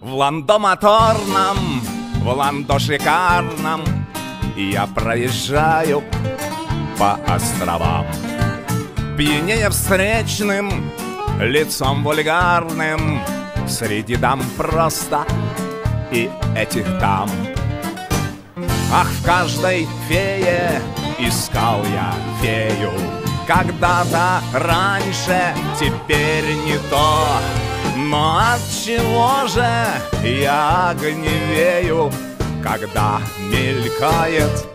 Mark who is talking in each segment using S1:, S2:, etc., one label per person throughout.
S1: В ландо моторном, в ландо шикарном я проезжаю по островам, пьянее встречным, лицом вульгарным, среди дам просто и этих дам. Ах, в каждой фее искал я фею, когда-то раньше, теперь не то. Но отчего же я гневею, когда мелькает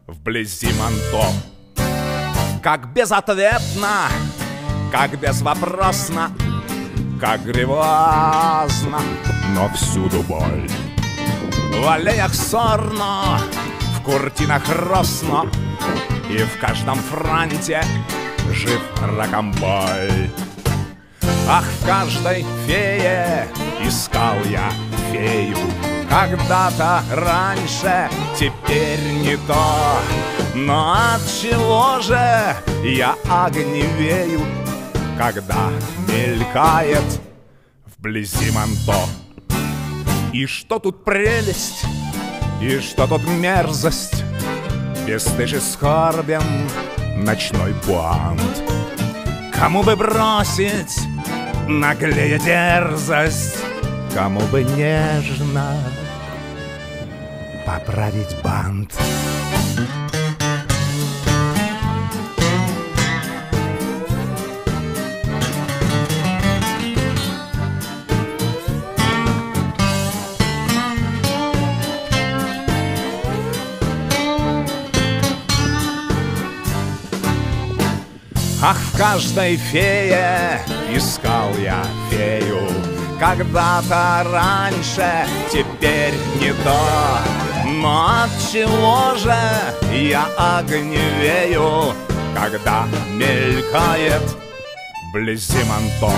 S1: вблизи манто? Как безответно, как безвопросно, как гревозно, но всюду боль. В аллеях сорно, в куртинах росно, и в каждом франте жив ракомболь. Ах, в каждой фее искал я фею, когда-то раньше, теперь не то. Но отчего же я огневею, когда мелькает вблизи манто? И что тут прелесть, и что тут мерзость, бесстыжий скорбен ночной пуант. Кому бы бросить наглее дерзость, кому бы нежно поправить бант. Ах, в каждой фее искал я фею, когда-то раньше, теперь не то. Но отчего же я огневею, когда мелькает вблизи манто?